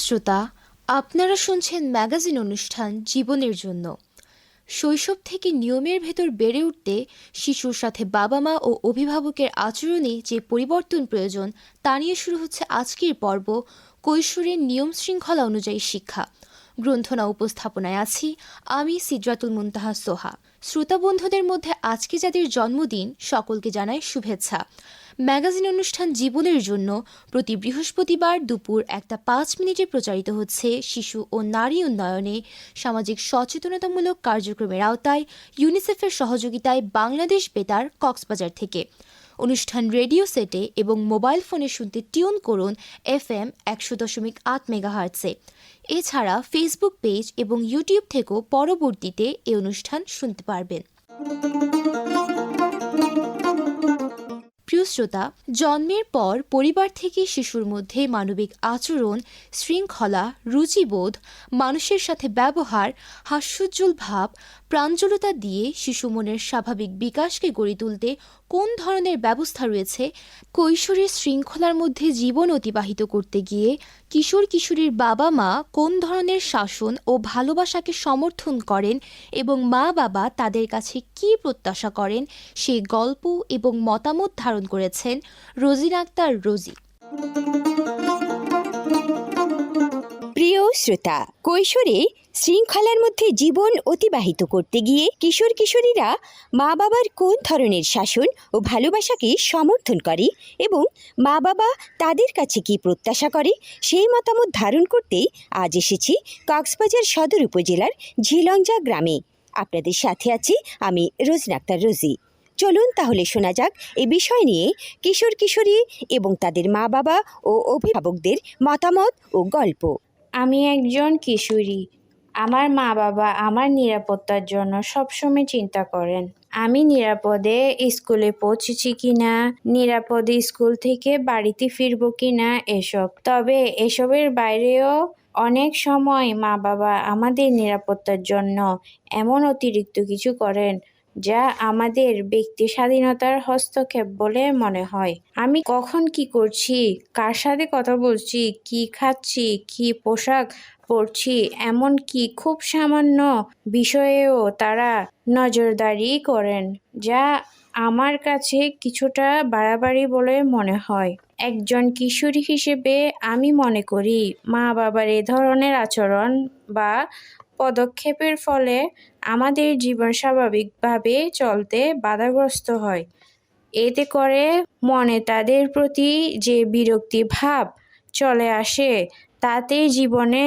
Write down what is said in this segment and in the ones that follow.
শ্রোতা, আপনারা শুনছেন ম্যাগাজিন অনুষ্ঠান জীবনের জন্য। শৈশব থেকে নিয়মের ভেতর বেড়ে উঠতে শিশুর সাথে বাবা মা ও অভিভাবকের আচরণে যে পরিবর্তন প্রয়োজন তা নিয়ে শুরু হচ্ছে আজকের পর্ব কৈশোরের নিয়ম শৃঙ্খলা অনুযায়ী শিক্ষা। গ্রন্থনা উপস্থাপনায় আছি আমি সিদরাতুল মুনতাহা সোহা। শ্রোতা বন্ধুদের মধ্যে আজকে যাদের জন্মদিন সকলকে জানাই শুভেচ্ছা। ম্যাগাজিন অনুষ্ঠান জীবনের জন্য প্রতি বৃহস্পতিবার দুপুর 1:05 প্রচারিত হচ্ছে শিশু ও নারী উন্নয়নে সামাজিক সচেতনতামূলক কার্যক্রমের আওতায় ইউনিসেফের সহযোগিতায় বাংলাদেশ বেতার কক্সবাজার থেকে। অনুষ্ঠান রেডিও সেটে এবং মোবাইল ফোনে শুনতে টিউন করুন FM 100.8 মেগাহার্টসে। এছাড়া ফেসবুক পেজ এবং ইউটিউব থেকেও পরবর্তীতে এই অনুষ্ঠান শুনতে পারবেন। প্রিয় শ্রোতা, জন্মের পর পরিবার থেকে শিশুর মধ্যে মানবিক আচরণ, শৃঙ্খলা, রুচিবোধ, মানুষের সাথে ব্যবহার, হাস্যোজ্জ্বল ভাব, প্রাঞ্জলতা দিয়ে শিশু মনের স্বাভাবিক বিকাশকে গড়ে তুলতে কোন ধরনের ব্যবস্থা রয়েছে, কৈশোরের শৃঙ্খলার মধ্যে জীবন অতিবাহিত করতে গিয়ে কিশোর কিশোরীর বাবা মা কোন ধরনের শাসন ও ভালোবাসাকে সমর্থন করেন এবং মা বাবা তাদের কাছে কী প্রত্যাশা করেন, সেই গল্প এবং মতামত ধারণ করেছেন রোজিনা আক্তার রোজি। প্রিয় শ্রোতা, কৈশোরে শৃঙ্খলার মধ্যে জীবন অতিবাহিত করতে গিয়ে কিশোর কিশোরীরা মা বাবার কোন ধরনের শাসন ও ভালোবাসাকে সমর্থন করে এবং মা বাবা তাদের কাছে কী প্রত্যাশা করে সেই মতামত ধারণ করতেই আজ এসেছি কক্সবাজার সদর উপজেলার ঝিলঞ্জা গ্রামে। আপনাদের সাথে আছি আমি রোজিনা আক্তার রোজি। চলুন তাহলে শোনা যাক এই বিষয় নিয়ে কিশোর কিশোরী এবং তাদের মা বাবা ও অভিভাবকদের মতামত ও গল্প। আমি একজন কিশোরী। আমার মা বাবা আমার নিরাপত্তার জন্য সবসময় চিন্তা করেন। আমি নিরাপদে স্কুলে পৌঁছেছি কিনা, নিরাপদে স্কুল থেকে বাড়িতে ফিরবো কিনা এসব। তবে এসবের বাইরেও অনেক সময় মা বাবা আমাদের নিরাপত্তার জন্য এমন অতিরিক্ত কিছু করেন যা আমাদের ব্যক্তি স্বাধীনতার হস্তক্ষেপ বলে মনে হয়। আমি কখন কি করছি, কার সাথে কথা বলছি, কি খাচ্ছি, কি পোশাক পরছি, এমনকি খুব সামান্য বিষয়েও তারা নজরদারি করেন, যা আমার কাছে কিছুটা বাড়াবাড়ি বলে মনে হয়। একজন কিশোরী হিসেবে আমি মনে করি মা বাবার এ ধরনের আচরণ বা পদক্ষেপের ফলে আমাদের জীবন স্বাভাবিকভাবে চলতে বাধাগ্রস্ত হয়। এতে করে মনে তাদের প্রতি যে বিরক্তি ভাব চলে আসে, তাতে জীবনে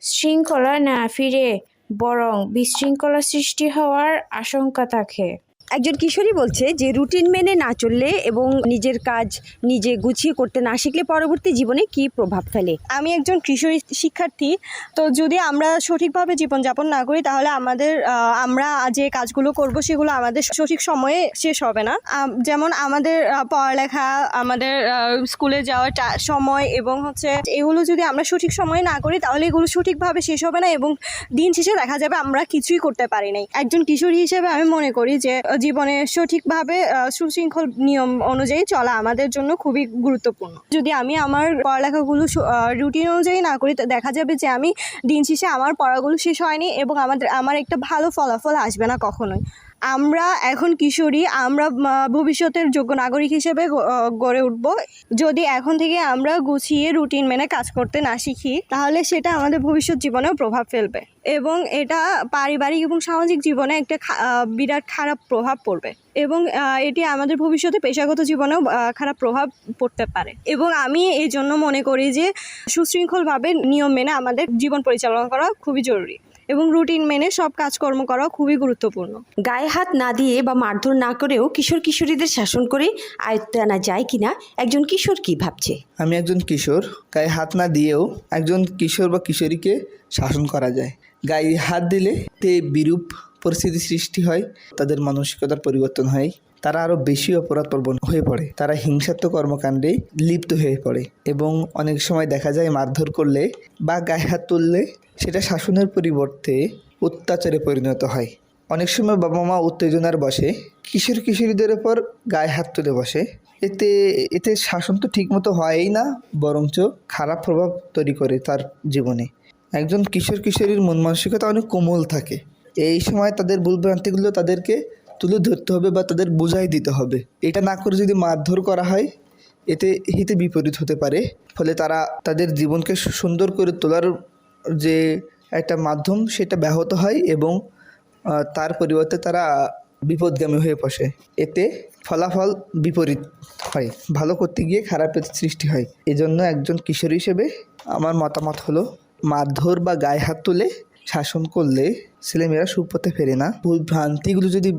শৃঙ্খলা না ফিরে বরং বিশৃঙ্খলা সৃষ্টি হওয়ার আশঙ্কা থাকে। একজন কিশোরী বলছে যে রুটিন মেনে না চললে এবং নিজের কাজ নিজে গুছিয়ে করতে না শিখলে পরবর্তী জীবনে কি প্রভাব ফেলে। আমি একজন কিশোরী শিক্ষার্থী। তো যদি আমরা সঠিকভাবে জীবনযাপন না করি তাহলে আমরা যে কাজগুলো করব সেগুলো আমাদের সঠিক সময়ে শেষ হবে না। যেমন আমাদের পড়ালেখা, আমাদের স্কুলে যাওয়ার সময় এবং এগুলো যদি আমরা সঠিক সময়ে না করি তাহলে এগুলো সঠিকভাবে শেষ হবে না এবং দিন শেষে দেখা যাবে আমরা কিছুই করতে পারি নাই। একজন কিশোরী হিসেবে আমি মনে করি যে জীবনে সঠিকভাবে সুশৃঙ্খল নিয়ম অনুযায়ী চলা আমাদের জন্য খুবই গুরুত্বপূর্ণ। যদি আমি আমার পড়ালেখাগুলো রুটিন অনুযায়ী না করি দেখা যাবে যে আমি দিন শেষে আমার পড়াগুলো শেষ হয়নি এবং আমার একটা ভালো ফলাফল আসবে না কখনোই। আমরা এখন কিশোরী, আমরা ভবিষ্যতের যোগ্য নাগরিক হিসেবে গড়ে উঠব। যদি এখন থেকে আমরা গুছিয়ে রুটিন মেনে কাজ করতে না শিখি তাহলে সেটা আমাদের ভবিষ্যৎ জীবনেও প্রভাব ফেলবে এবং এটা পারিবারিক এবং সামাজিক জীবনে একটা বিরাট খারাপ প্রভাব পড়বে এবং এটি আমাদের ভবিষ্যতে পেশাগত জীবনেও খারাপ প্রভাব পড়তে পারে। এবং আমি এই জন্য মনে করি যে সুশৃঙ্খলভাবে নিয়ম মেনে আমাদের জীবন পরিচালনা করা খুবই জরুরি এবং রুটিন মেনে সব কাজকর্ম করা খুবই গুরুত্বপূর্ণ। গায়ে হাত না দিয়ে বা মারধর না করেও কিশোর কিশোরীদের শাসন করে আয়ত্তে আনা যায় কিনা একজন কিশোর কি ভাবছে। আমি একজন কিশোর, গায়ে হাত না দিয়েও একজন কিশোর বা কিশোরীকে শাসন করা যায়। গায়ে হাত দিলে তে বিরূপ পরিস্থিতি সৃষ্টি হয়, তাদের মানসিকতার পরিবর্তন হয়, তারা আরও বেশি অপরাধপ্রবণ হয়ে পড়ে, তারা হিংসাত্মক কর্মকাণ্ডে লিপ্ত হয়ে পড়ে এবং অনেক সময় দেখা যায় মারধর করলে বা গায়ে হাত তুললে সেটা শাসনের পরিবর্তে অত্যাচারে পরিণত হয়। অনেক সময় বাবা মা উত্তেজনার বশে কিশোর কিশোরীদের ওপর গায়ে হাত তুলে বসে এতে এতে শাসন তো ঠিকমতো হয়ই না, বরঞ্চ খারাপ প্রভাব তৈরি করে তার জীবনে। একজন কিশোর কিশোরীর মন মানসিকতা অনেক কোমল থাকে। এই সময় তাদের ভুলভ্রান্তিগুলো তাদেরকে তুলে ধরতে হবে বা তাদের বোঝাই দিতে হবে। এটা না করে যদি মারধর করা হয়, এতে হিতে বিপরীত হতে পারে। ফলে তারা তাদের জীবনকে সুন্দর করে তোলার যে একটা মাধ্যম সেটা ব্যাহত হয় এবং তার পরিবর্তে তারা বিপদগামী হয়ে বসে। এতে ফলাফল বিপরীত হয়, ভালো করতে গিয়ে খারাপের সৃষ্টি হয়। এজন্য একজন কিশোর হিসেবে আমার মতামত হলো, মারধর বা গায়ে হাত তুলে শাসন করলে ছেলেমেয়েরা সুপথে ফেরে না। ভুল ভ্রান্তিগুলো যদি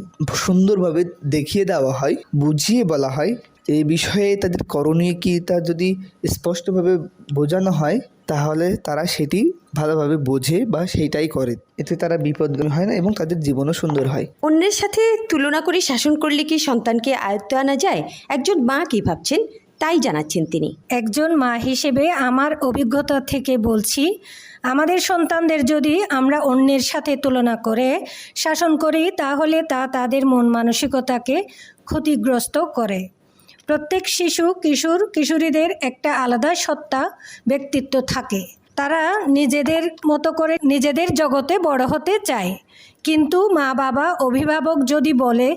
সুন্দরভাবে দেখিয়ে দেওয়া হয়, বুঝিয়ে বলা হয়, এই বিষয়ে তাদের করণীয় কী তা যদি স্পষ্টভাবে বোঝানো হয়, তাহলে তারা সেটি ভালোভাবে বোঝে বা সেইটাই করে। এতে তারা বিপদগামী হয় না এবং তাদের জীবনও সুন্দর হয়। অন্যের সাথে তুলনা করে শাসন করলে কি সন্তানকে আয়ত্তে আনা যায়? একজন মা কি ভাবছেন তাই জানাচ্ছেন তিনি। একজন মা হিসেবে আমার অভিজ্ঞতা থেকে বলছি, আমাদের সন্তানদের যদি আমরা অন্যের সাথে তুলনা করে শাসন করি, তাহলে তা তাদের মন মানসিকতাকে ক্ষতিগ্রস্ত করে। প্রত্যেক শিশু কিশোর কিশোরীদের একটা আলাদা সত্তা, ব্যক্তিত্ব থাকে। তারা নিজেদের মতো করে নিজেদের জগতে বড় হতে চায়। কিন্তু মা বাবা অভিভাবক যদি বলে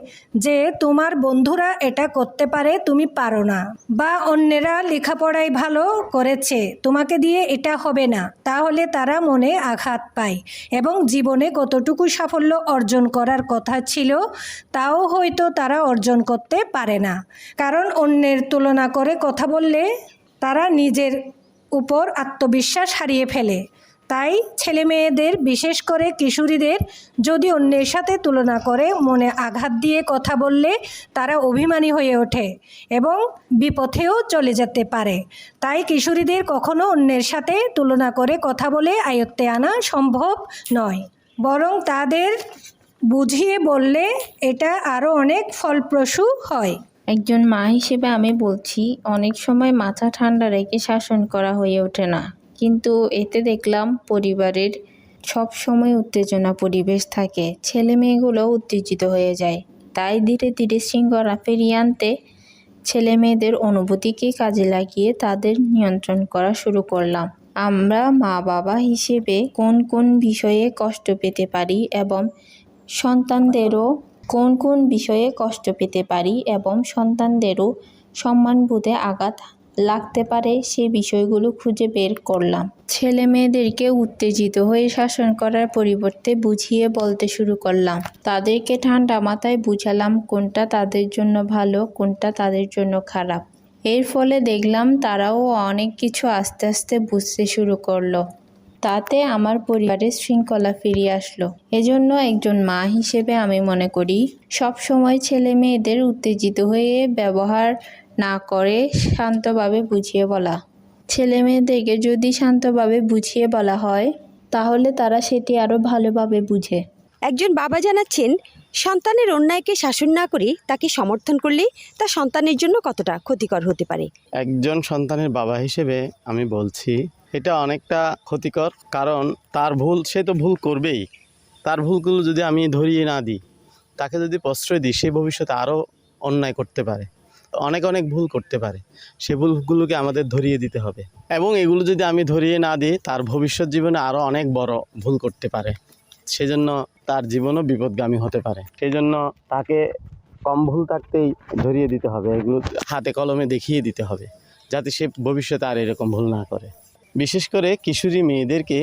যে তোমার বন্ধুরা এটা করতে পারে, তুমি পারো না, বা অন্যেরা লেখাপড়ায় ভালো করেছে, তোমাকে দিয়ে এটা হবে না, তাহলে তারা মনে আঘাত পায় এবং জীবনে কতটুকু সাফল্য অর্জন করার কথা ছিল তাও হয়তো তারা অর্জন করতে পারে না। কারণ অন্যের তুলনা করে কথা বললে তারা নিজের উপর আত্মবিশ্বাস হারিয়ে ফেলে। তাই ছেলে মেয়েদের, বিশেষ করে কিশোরীদের, যদি অন্যের সাথে তুলনা করে মনে আঘাত দিয়ে কথা বললে তারা অভিমানী হয়ে ওঠে এবং বিপথেও চলে যেতে পারে। তাই কিশোরীদের কখনো অন্যের সাথে তুলনা করে কথা বলে আয়ত্তে আনা সম্ভব নয়, বরং তাদের বুঝিয়ে বললে এটা আরও অনেক ফলপ্রসূ হয়। একজন মা হিসেবে আমি বলছি, অনেক সময় মাথা ঠান্ডা রেখে শাসন করা হয়ে ওঠে না। কিন্তু এতে দেখলাম পরিবারের সব সময় উত্তেজনা পরিবেশ থাকে, ছেলে মেয়েগুলো উত্তেজিত হয়ে যায়। তাই ধীরে ধীরে শৃঙ্খলা ফিরিয়ে আনতে ছেলে মেয়েদের অনুভূতিকে কাজে লাগিয়ে তাদের নিয়ন্ত্রণ করা শুরু করলাম। আমরা মা বাবা হিসেবে কোন কোন বিষয়ে কষ্ট পেতে পারি এবং সন্তানদেরও সম্মানবোধে আঘাত লাগতে পারে, সে বিষয়গুলো খুঁজে বের করলাম। ছেলে মেয়েদেরকে উত্তেজিত হয়ে শাসন করার পরিবর্তে বুঝিয়ে বলতে শুরু করলাম। তাদেরকে ঠান্ডা মাথায় বুঝালাম কোনটা তাদের জন্য ভালো, কোনটা তাদের জন্য খারাপ। এর ফলে দেখলাম তারাও অনেক কিছু আস্তে আস্তে বুঝতে শুরু করলো। তাতে আমার পরিবারের শৃঙ্খলা ফিরিয়ে আসলো। এজন্য একজন মা হিসেবে আমি মনে করি, সব সময় ছেলে মেয়েদের উত্তেজিত হয়ে ব্যবহার না করে শান্তভাবে বুঝিয়ে বলা। ছেলে মেয়েদেরকে যদি শান্তভাবে বুঝিয়ে বলা হয়, তাহলে তারা সেটি আরও ভালোভাবে বুঝে। একজন বাবা জানাচ্ছেন, সন্তানের অন্যায়কে শাসন না করে তাকে সমর্থন করলে তা সন্তানের জন্য কতটা ক্ষতিকর হতে পারে। একজন সন্তানের বাবা হিসেবে আমি বলছি, এটা অনেকটা ক্ষতিকর। কারণ তার ভুল, সে তো ভুল করবেই। তার ভুলগুলো যদি আমি ধরিয়ে না দিই, তাকে যদি প্রশ্রয় দিই, সে ভবিষ্যতে আরও অন্যায় করতে পারে, অনেক ভুল করতে পারে। সে ভুলগুলোকে আমাদের ধরিয়ে দিতে হবে এবং এগুলো যদি আমি ধরিয়ে না দিই, তার ভবিষ্যৎ জীবনে আরও অনেক বড় ভুল করতে পারে। সেজন্য তার জীবনও বিপদগামী হতে পারে। সেই জন্য তাকে কম ভুল থাকতেই ধরিয়ে দিতে হবে, এগুলো হাতে কলমে দেখিয়ে দিতে হবে, যাতে সে ভবিষ্যতে আর এরকম ভুল না করে। বিশেষ করে কিশোরী মেয়েদেরকে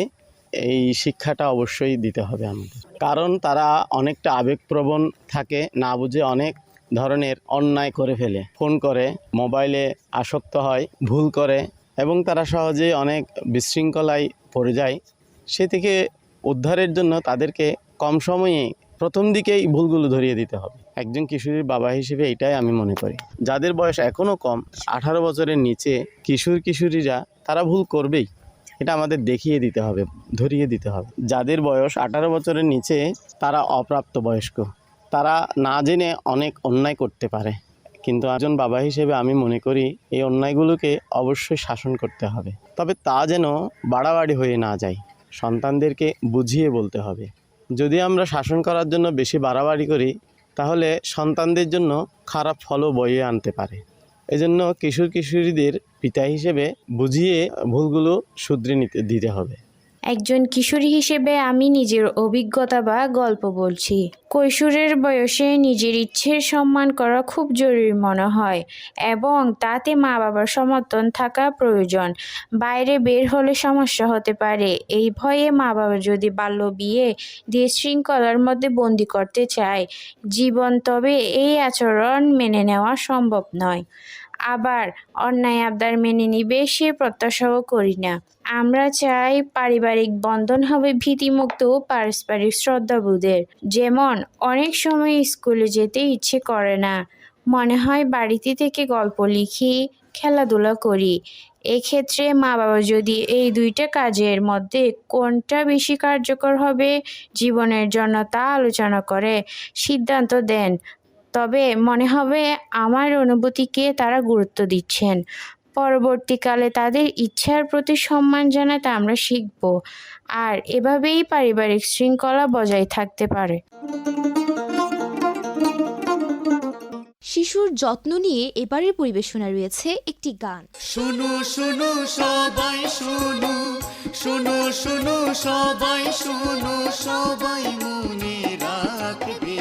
এই শিক্ষাটা অবশ্যই দিতে হবে আমাদের। কারণ তারা অনেকটা আবেগপ্রবণ থাকে, না বুঝে অনেক ধরনের অন্যায় করে ফেলে, ফোন করে, মোবাইলে আসক্ত হয়, ভুল করে এবং তারা সহজেই অনেক বিশৃঙ্খলায় পড়ে যায়। সে থেকে উদ্ধারের জন্য তাদেরকে কম সময়ে প্রথম দিকেই ভুলগুলো ধরিয়ে দিতে হবে। একজন কিশোরীর বাবা হিসেবে এটাই আমি মনে করি। যাদের বয়স এখনও কম, 18 বছরের নিচে কিশোরীরা, তারা ভুল করবেই, এটা আমাদের দেখিয়ে দিতে হবে, ধরিয়ে দিতে হবে। যাদের বয়স 18 বছরের নিচে, তারা অপ্রাপ্ত বয়স্ক, তারা না জেনে অনেক অন্যায় করতে পারে। কিন্তু একজন বাবা হিসেবে আমি মনে করি এই অন্যায়গুলোকে অবশ্যই শাসন করতে হবে, তবে তা যেন বাড়াবাড়ি হয়ে না যায়। সন্তানদেরকে বুঝিয়ে বলতে হবে। যদি আমরা শাসন করার জন্য বেশি বাড়াবাড়ি করি, তাহলে সন্তানদের জন্য খারাপ ফলও বয়ে আনতে পারে। এজন্য কিশোর কিশোরীদের পিতা হিসেবে বুঝিয়ে ভুলগুলো শুধরে দিতে হবে। একজন কিশোরী হিসেবে আমি নিজের অভিজ্ঞতা বা গল্প বলছি। কৈশোরের বয়সে নিজের ইচ্ছের সম্মান করা খুব জরুরি মনে হয় এবং তাতে মা বাবার সমর্থন থাকা প্রয়োজন। বাইরে বের হলে সমস্যা হতে পারে। এই ভয়ে মা বাবা যদি বাল্য বিয়ে দিয়ে শৃঙ্খলার মধ্যে বন্দি করতে চায় জীবন, তবে এই আচরণ মেনে নেওয়া সম্ভব নয়। আবার অন্যায় আবদার মেনে নিবে সে প্রত্যাশাও করি না। আমরা চাই পারিবারিক বন্ধন হবে ভীতিমুক্ত ও পারস্পরিক শ্রদ্ধাবোধের। যেমন অনেক সময় স্কুলে যেতে ইচ্ছে করে না, মনে হয় বাড়িতে থেকে গল্প লিখি, খেলাধুলা করি। এক্ষেত্রে মা বাবা যদি এই দুইটা কাজের মধ্যে কোনটা বেশি কার্যকর হবে জীবনের জন্য তা আলোচনা করে সিদ্ধান্ত দেন, তবে মনে হবে আমার অনুভূতিকে তারা গুরুত্ব দিচ্ছেন। পরবর্তীকালে তাদের ইচ্ছার প্রতি সম্মান জানাতে আমরা শিখব, আর এভাবেই পারিবারিক শৃঙ্খলা বজায় থাকতে পারে। শিশুর যত্ন নিয়ে এবারের পরিবেশনায় রয়েছে একটি গান। শোনো শোনো সবাই শোনো, শোনো শোনো সবাই শোনো, সবাই মনে রাখবে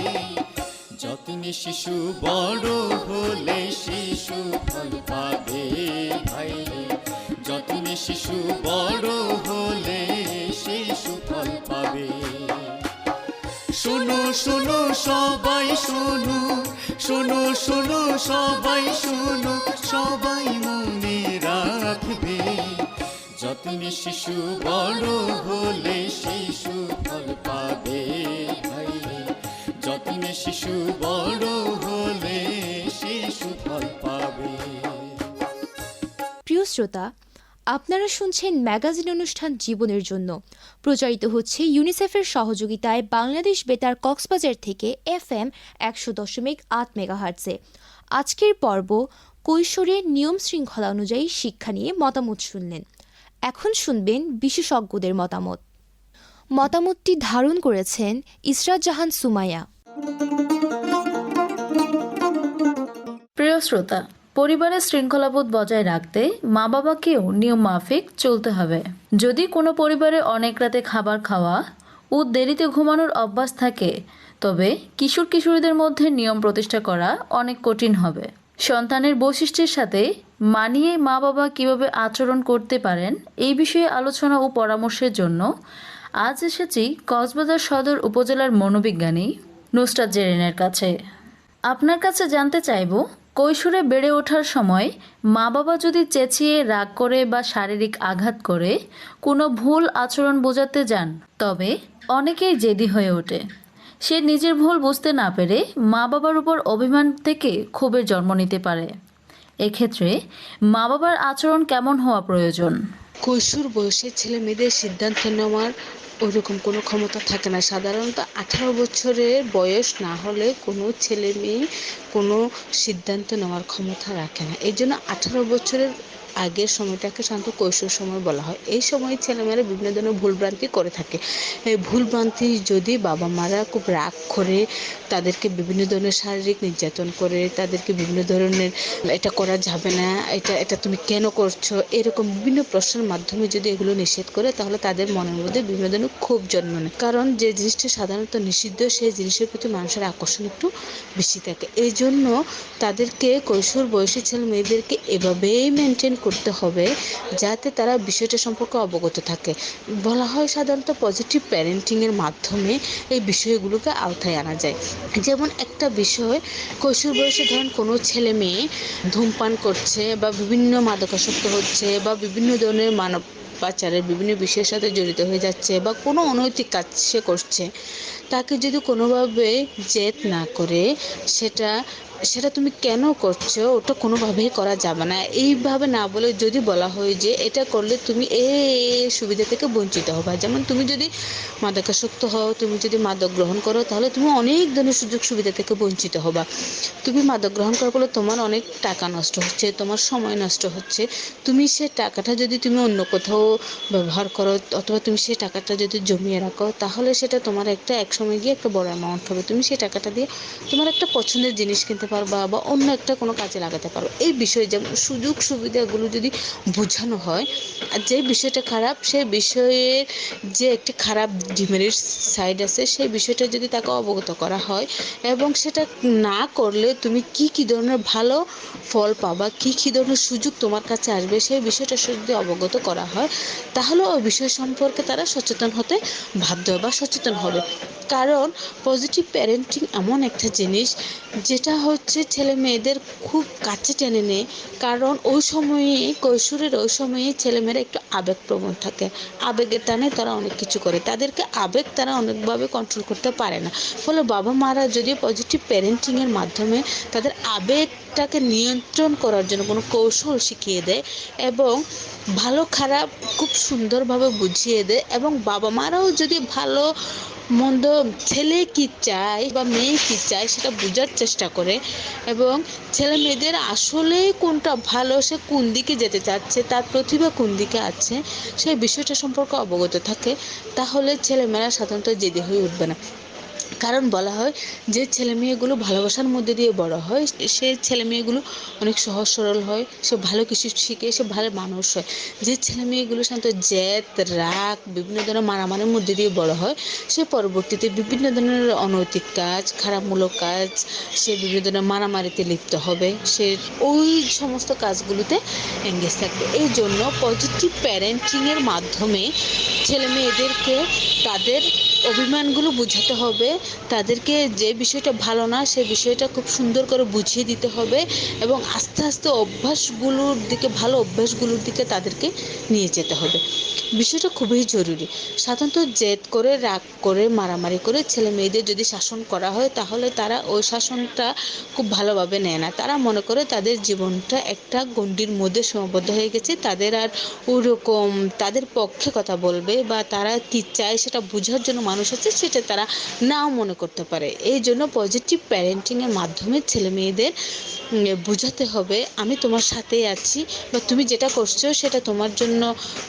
যত্নে শিশু বড় হলে শিশু ফল পাবে। ভাই যত্নে শিশু বড় হলে শিশু ফল পাবে। শোনো শোনো সবাই শোনো, শোনো শোনো সবাই শোনো, সবাই মনে রাখবে যত্নে শিশু বড় হলে শিশু ফল পাবে। ভাই যত্নে শিশু বড় হলে শিশু ফল পাবে। প্রিয় শ্রোতা, আপনারা শুনছেন ম্যাগাজিন অনুষ্ঠান জীবনের জন্য, প্রচারিত হচ্ছে ইউনিসেফের সহযোগিতায় বাংলাদেশ বেতার কক্সবাজার থেকে FM 100.8 মেগাহার্টজে। আজকের পর্ব কৈশোরে নিয়ম শৃঙ্খলা অনুযায়ী শিক্ষা নিয়ে মতামত শুনলেন। এখন শুনবেন বিশেষজ্ঞদের মতামত। মতামতটি ধারণ করেছেন ইসরাত জাহান সুমাইয়া। প্রিয় শ্রোতা, পরিবারের শৃঙ্খলাবোধ বজায় রাখতে মা বাবাকেও নিয়ম মাফিক চলতে হবে। যদি কোনো পরিবারে অনেক রাতে খাবার খাওয়া ও দেরিতে ঘুমানোর অভ্যাস থাকে, তবে কিশোর কিশোরীদের মধ্যে নিয়ম প্রতিষ্ঠা করা অনেক কঠিন হবে। সন্তানের বৈশিষ্ট্যের সাথে মানিয়ে মা বাবা কিভাবে আচরণ করতে পারেন এই বিষয়ে আলোচনা ও পরামর্শের জন্য আজ এসেছি কক্সবাজার সদর উপজেলার মনোবিজ্ঞানী নুসরাত জেরিনের কাছে। আপনার কাছে জানতে চাইব, কৈশোরে বেড়ে ওঠার সময় মা বাবা যদি চেঁচিয়ে, রাগ করে বা শারীরিক আঘাত করে কোনো ভুল আচরণ বোঝাতে যান, তবে অনেকেই জেদি হয়ে ওঠে। সে নিজের ভুল বুঝতে না পেরে মা বাবার উপর অভিমান থেকে ক্ষোভের জন্ম নিতে পারে। এক্ষেত্রে মা বাবার আচরণ কেমন হওয়া প্রয়োজন? কৈশোর বয়সে ছেলে মেয়েদের সিদ্ধান্ত নেওয়ার ওইরকম কোনো ক্ষমতা থাকে না। সাধারণত 18 বছরের বয়স না হলে কোনো ছেলে মেয়ে কোনো সিদ্ধান্ত নেওয়ার ক্ষমতা রাখে না। এই জন্য 18 বছরের আগের সময়টাকে সাধারণত কৈশোর সময় বলা হয়। এই সময় ছেলেমেয়েরা বিভিন্ন ধরনের ভুলভ্রান্তি করে থাকে। এই ভুলভ্রান্তি যদি বাবা মারা খুব রাগ করে তাদেরকে বিভিন্ন ধরনের শারীরিক নির্যাতন করে, তাদেরকে বিভিন্ন ধরনের এটা করা যাবে না, এটা তুমি কেন করছো, এরকম বিভিন্ন প্রশ্নের মাধ্যমে যদি এগুলো নিষেধ করে, তাহলে তাদের মনের মধ্যে বিভিন্ন ধরনের ক্ষোভ জন্ম নেয়। কারণ যে জিনিসটা সাধারণত নিষিদ্ধ সেই জিনিসের প্রতি মানুষের আকর্ষণ একটু বেশি থাকে। এই জন্য তাদেরকে কৈশোর বয়সী ছেলে মেয়েদেরকে এভাবেই মেনটেন করতে হবে যাতে তারা বিষয়টা সম্পর্কে অবগত থাকে। বলা হয় সাধারণত পজিটিভ প্যারেন্টিংয়ের মাধ্যমে এই বিষয়গুলোকে আওতায় আনা যায়। যেমন একটা বিষয়, কৈশোর বয়সে ধরেন কোনো ছেলে মেয়ে ধূমপান করছে বা বিভিন্ন মাদকাসক্ত হচ্ছে বা বিভিন্ন ধরনের মানব পাচারের বিভিন্ন বিষয়ের সাথে জড়িত হয়ে যাচ্ছে বা কোনো অনৈতিক কাজ সে করছে, তাকে যদি কোনোভাবে জেদ না করে সেটা তুমি কেন করছো, ওটা কোনোভাবেই করা যাবে না, এইভাবে না বলে যদি বলা হয় যে এটা করলে তুমি এই সুবিধা থেকে বঞ্চিত হবে। যেমন তুমি যদি মাদকাসক্ত হও, তুমি যদি মাদক গ্রহণ করো, তাহলে তুমি অনেক ধরনের সুযোগ সুবিধা থেকে বঞ্চিত হবা। তুমি মাদক গ্রহণ করার ফলে তোমার অনেক টাকা নষ্ট হচ্ছে, তোমার সময় নষ্ট হচ্ছে। তুমি সে টাকাটা যদি তুমি অন্য কোথাও ব্যবহার করো অথবা তুমি সেই টাকাটা যদি জমিয়ে রাখো, তাহলে সেটা তোমার একটা সময় গিয়ে একটা বড় অ্যামাউন্ট হবে, তুমি সেই টাকাটা দিয়ে তোমার একটা পছন্দের জিনিস কিনতে পারবা বা অন্য একটা কোনো কাজে লাগাতে পারো। এই বিষয়ে যেমন সুযোগ সুবিধাগুলো যদি বোঝানো হয়, আর যে বিষয়টা খারাপ সেই বিষয়ের যে একটি খারাপ ডিমেরিট সাইড আছে সেই বিষয়টা যদি তাকে অবগত করা হয় এবং সেটা না করলে তুমি কি ধরনের ভালো ফল পাবা, কি ধরনের সুযোগ তোমার কাছে আসবে সেই বিষয়টা যদি অবগত করা হয়, তাহলে ওই বিষয় সম্পর্কে তারা সচেতন হতে বাধ্য বা সচেতন হবে। কারণ পজিটিভ প্যারেন্টিং এমন একটা জিনিস যেটা হচ্ছে ছেলে মেয়েদের খুব কাছে টেনে নেয়। কারণ ওই সময়ে কৈশোরের ওই সময়ে ছেলেমেয়েরা একটু আবেগপ্রবণ থাকে, আবেগের টানে তারা অনেক কিছু করে, তাদেরকে আবেগ তারা অনেকভাবে কন্ট্রোল করতে পারে না। ফলে বাবা মারা যদি পজিটিভ প্যারেন্টিংয়ের মাধ্যমে তাদের আবেগটাকে নিয়ন্ত্রণ করার জন্য কোনো কৌশল শিখিয়ে দেয় এবং ভালো খারাপ খুব সুন্দরভাবে বুঝিয়ে দেয়, এবং বাবা মারাও যদি ভালো মন্দ ছেলে কি চায় বা মেয়ে কি চায় সেটা বোঝার চেষ্টা করে এবং ছেলে মেয়েদের আসলে কোনটা ভালো, সে কোন দিকে যেতে চাচ্ছে, তার প্রতিভা কোন দিকে আছে সেই বিষয়টা সম্পর্কে অবগত থাকে, তাহলে ছেলেমেয়েরা সাধারণত জেদি হয়ে উঠবে না। কারণ বলা হয় যে ছেলে মেয়েগুলো ভালোবাসার মধ্যে দিয়ে বড় হয়, সে ছেলে মেয়েগুলো অনেক সহজ সরল হয়, সে ভালো কিছু শিখে, সে ভালো মানুষ হয়। যে ছেলে মেয়েগুলো সাধারণত জেদ রাগ বিভিন্ন ধরনের মারামারির মধ্যে দিয়ে বড় হয়, সে পরবর্তীতে বিভিন্ন ধরনের অনৈতিক কাজ, খারাপমূলক কাজ, সে বিভিন্ন ধরনের মারামারিতে লিপ্ত হবে, সে ওই সমস্ত কাজগুলোতে এঙ্গেজ থাকবে। এই জন্য পজিটিভ প্যারেন্টিংয়ের মাধ্যমে ছেলে মেয়েদেরকে তাদের অভিমানগুলো বোঝাতে হবে, তাদেরকে যে বিষয়টা ভালো না সে বিষয়টা খুব সুন্দর করে বুঝিয়ে দিতে হবে এবং আস্তে আস্তে অভ্যাসগুলোর দিকে, ভালো অভ্যাসগুলোর দিকে তাদেরকে নিয়ে যেতে হবে। বিষয়টা খুবই জরুরি। সাধারণত জেদ করে, রাগ করে, মারামারি করে ছেলে মেয়েদের যদি শাসন করা হয় তাহলে তারা ওই শাসনটা খুব ভালোভাবে নেয় না। তারা মনে করে তাদের জীবনটা একটা গণ্ডির মধ্যে সীমাবদ্ধ হয়ে গেছে, তাদের আর ওরকম তাদের পক্ষে কথা বলবে বা তারা কি চায় সেটা বোঝার জন্য মানুষ আছে সেটা তারা নাও মনে করতে পারে। এই জন্য পজিটিভ প্যারেন্টিংয়ের মাধ্যমে ছেলে মেয়েদের বোঝাতে হবে আমি তোমার সাথেই আছি, বা তুমি যেটা করছো সেটা তোমার জন্য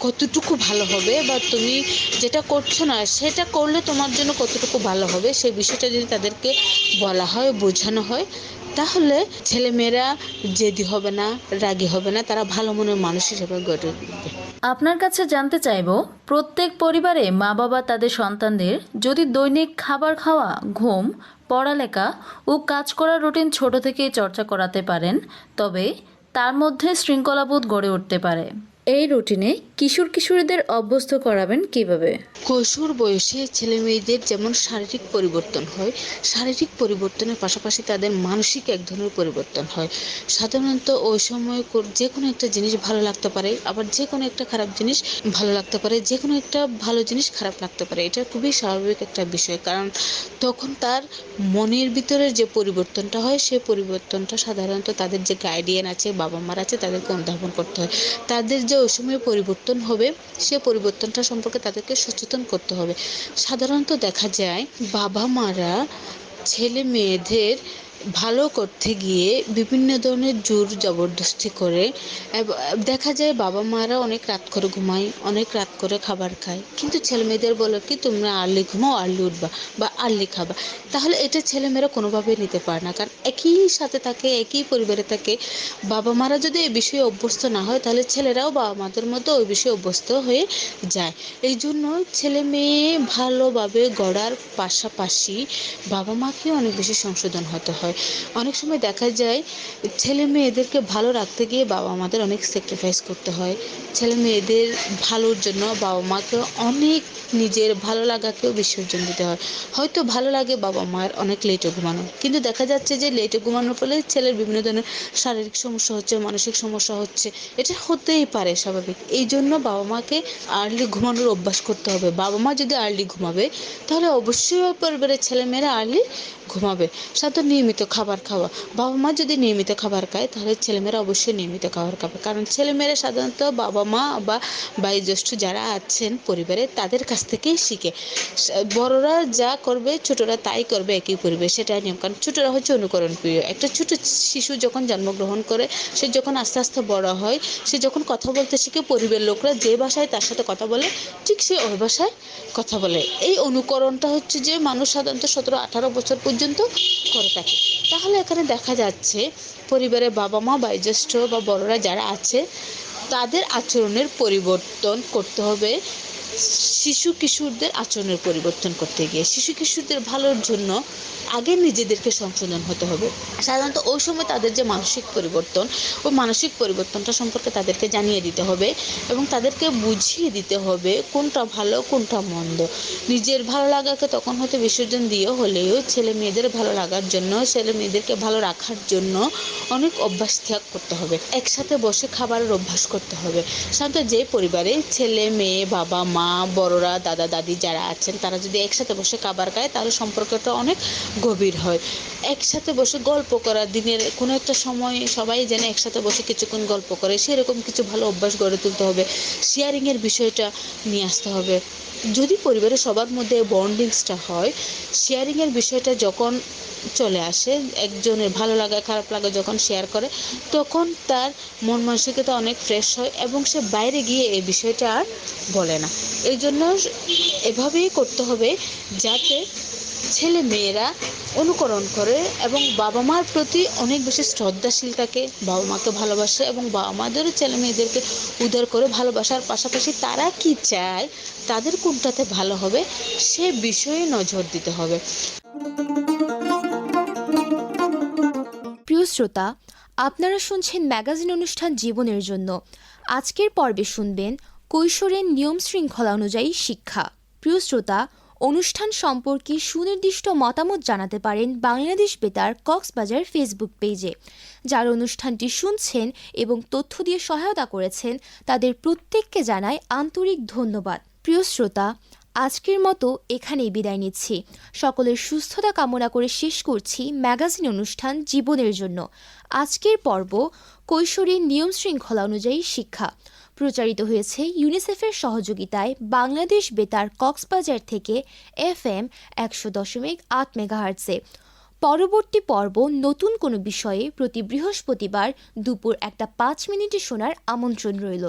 কতটুকু ভালো হবে, বা তুমি যেটা করছো না সেটা করলে তোমার জন্য কতটুকু ভালো হবে, সেই বিষয়টা যদি তাদেরকে বলা হয়, বোঝানো হয়, তাহলে ছেলেমেয়েরা জেদি হবে না, রাগী হবে না, তারা ভালো মনের মানুষ হিসেবে গড়ে উঠবে। আপনার কাছে জানতে চাইব, প্রত্যেক পরিবারে মা বাবা তাদের সন্তানদের যদি দৈনিক খাবার খাওয়া, ঘুম, পড়ালেখা ও কাজ করার রুটিন ছোট থেকেই চর্চা করাতে পারেন, তবে তার মধ্যে শৃঙ্খলাবোধ গড়ে উঠতে পারে। এই রুটিনে কিশোর কিশোরীদের অভ্যস্ত করাবেন কিভাবে? কৈশোর বয়সে ছেলে মেয়েদের যেমন শারীরিক পরিবর্তন হয়, শারীরিক পরিবর্তনের পাশাপাশি তাদের মানসিক এক ধরনের পরিবর্তন হয়। সাধারণত ওই সময় যে কোনো একটা জিনিস ভালো লাগতে পারে, আবার যে কোনো একটা খারাপ জিনিস ভালো লাগতে পারে, যে কোনো একটা ভালো জিনিস খারাপ লাগতে পারে। এটা খুবই স্বাভাবিক একটা বিষয়, কারণ তখন তার মনের ভিতরে যে পরিবর্তনটা হয় সেই পরিবর্তনটা সাধারণত তাদের যে গার্ডিয়ান আছে, বাবা মার আছে, তাদেরকে অনুধাবন করতে হয়। তাদের যে ওই সময় পরিবর্তন হবে সে পরিবর্তনটা সম্পর্কে তাদেরকে সচেতন করতে হবে। সাধারণত দেখা যায় বাবা মারা ছেলে মেয়েদের ভালো করতে গিয়ে বিভিন্ন ধরনের জোর জবরদস্তি করে। দেখা যায় বাবা মারা অনেক রাত করে ঘুমায়, অনেক রাত করে খাবার খায়, কিন্তু ছেলে মেয়েদের বলে কি তোমরা আর্লি ঘুমাও, আর্লি উঠবা বা আর্লি খাবা। তাহলে এটা ছেলেমেয়েরা কোনোভাবেই নিতে পারে না, কারণ একই সাথে থাকে, একই পরিবারে থাকে। বাবা মারা যদি এই বিষয়ে অভ্যস্ত না হয় তাহলে ছেলেরাও বাবা মাদের মতো ওই বিষয়ে অভ্যস্ত হয়ে যায়। এই জন্য ছেলে মেয়ে ভালোভাবে গড়ার পাশাপাশি বাবা মাকেও অনেক বেশি সংশোধন হতে হয়। অনেক সময় দেখা যায় ছেলে মেয়েদেরকে ভালো রাখতে গিয়ে বাবা মাদের অনেক স্যাক্রিফাইস করতে হয়। ছেলে মেয়েদের ভালোর জন্য বাবা মাকে অনেক নিজের ভালো লাগাকেও বিসর্জন দিতে হয়। হয়তো ভালো লাগে বাবা মায়ের অনেক লেটে ঘুমানো, কিন্তু দেখা যাচ্ছে যে লেটে ঘুমানোর ফলে ছেলের বিভিন্ন ধরনের শারীরিক সমস্যা হচ্ছে, মানসিক সমস্যা হচ্ছে। এটা হতেই পারে, স্বাভাবিক। এই জন্য বাবা মাকে আর্লি ঘুমানোর অভ্যাস করতে হবে। বাবা মা যদি আর্লি ঘুমাবে তাহলে অবশ্যই পরিবারের ছেলেমেয়েরা আর্লি ঘুমাবে। সাথে নিয়মিত নিয়মিত খাবার খাওয়া। বাবা মা যদি নিয়মিত খাবার খায় তাহলে ছেলেমেয়েরা অবশ্যই নিয়মিত খাবার খাবে, কারণ ছেলেমেয়েরা সাধারণত বাবা মা বা বয়োজ্যেষ্ঠ যারা আছেন পরিবারে তাদের কাছ থেকেই শিখে। বড়রা যা করবে ছোটরা তাই করবে একই পরিবেশ, সেটাই নিয়ম। কারণ ছোটরা হচ্ছে অনুকরণ প্রিয়। একটা ছোট শিশু যখন জন্মগ্রহণ করে, সে যখন আস্তে আস্তে বড় হয়, সে যখন কথা বলতে শিখে, পরিবারের লোকরা যে ভাষায় তার সাথে কথা বলে ঠিক সে ওই ভাষায় কথা বলে। এই অনুকরণটা হচ্ছে যে মানুষ সাধারণত 17-18 বছর পর্যন্ত করে থাকে। তাহলে এখানে দেখা যাচ্ছে পরিবারে বাবা মা বয়োজ্যেষ্ঠ বা বড়রা যারা আছে তাদের আচরণের পরিবর্তন করতে হবে। শিশু কিশোরদের আচরণের পরিবর্তন করতে গিয়ে শিশু কিশোরদের ভালোর জন্য আগে নিজেদেরকে সংশোধন হতে হবে। সাধারণত ওই সময় তাদের যে মানসিক পরিবর্তন, ওই মানসিক পরিবর্তনটা সম্পর্কে তাদেরকে জানিয়ে দিতে হবে এবং তাদেরকে বুঝিয়ে দিতে হবে কোনটা ভালো কোনটা মন্দ। নিজের ভালো লাগাকে তখন হয়তো বিসর্জন দিয়ে হলেও ছেলে মেয়েদের ভালো লাগার জন্য, ছেলে মেয়েদেরকে ভালো রাখার জন্য অনেক অভ্যাস ত্যাগ করতে হবে। একসাথে বসে খাবারের অভ্যাস করতে হবে। সাধারণত যে পরিবারে ছেলে মেয়ে বাবা মা বড়রা দাদা দাদি যারা আছেন তারা যদি একসাথে বসে খাবার খায় তাহলে সম্পর্কটা অনেক গভীর হয়। একসাথে বসে গল্প করা, দিনের কোনো একটা সময় সবাই যেন একসাথে বসে কিছুক্ষণ গল্প করে, সেরকম কিছু ভালো অভ্যাস গড়ে তুলতে হবে। শেয়ারিংয়ের বিষয়টা নিয়ে আসতে হবে। যদি পরিবারের সবার মধ্যে বন্ডিংসটা হয়, শেয়ারিংয়ের বিষয়টা যখন চলে আসে, একজনের ভালো লাগা খারাপ লাগা যখন শেয়ার করে, তখন তার মন মানসিকতা অনেক ফ্রেশ হয় এবং সে বাইরে গিয়ে এই বিষয়টা আর বলে না। এই জন্য এভাবেই করতে হবে যাতে ছেলে মেয়েরা অনুকরণ করে এবং বাবা মার প্রতি অনেক বেশি শ্রদ্ধাশীল থাকে, বাবা মাকে ভালোবাসে এবং বাবা মাদেরও ছেলে মেয়েদেরকে উদার করে ভালোবাসার পাশাপাশি তারা কি চায়, তাদের কোনটাতে ভালো হবে সে বিষয়ে নজর দিতে হবে। প্রিয় শ্রোতা, আপনারা শুনছেন ম্যাগাজিন অনুষ্ঠান জীবনের জন্য। আজকের পর্বে শুনবেন কৈশোরের নিয়ম শৃঙ্খলা অনুযায়ী শিক্ষা। প্রিয় শ্রোতা, অনুষ্ঠান সম্পর্কে সুনির্দিষ্ট মতামত জানাতে পারেন বাংলাদেশ বেতার কক্সবাজার ফেসবুক পেজে। যারা অনুষ্ঠানটি শুনছেন এবং তথ্য দিয়ে সহায়তা করেছেন তাদের প্রত্যেককে জানাই আন্তরিক ধন্যবাদ। প্রিয় শ্রোতা, আজকের মতো এখানেই বিদায় নিচ্ছি। সকলের সুস্থতা কামনা করে শেষ করছি ম্যাগাজিন অনুষ্ঠান জীবনের জন্য। আজকের পর্ব কৈশোরের নিয়ম শৃঙ্খলা অনুযায়ী শিক্ষা প্রচারিত হয়েছে ইউনিসেফের সহযোগিতায় বাংলাদেশ বেতার কক্সবাজার থেকে FM 100.8 মেগাহার্টজে। পরবর্তী পর্ব নতুন কোনো বিষয়ে প্রতি বৃহস্পতিবার দুপুর 1:05 শোনার আমন্ত্রণ রইল।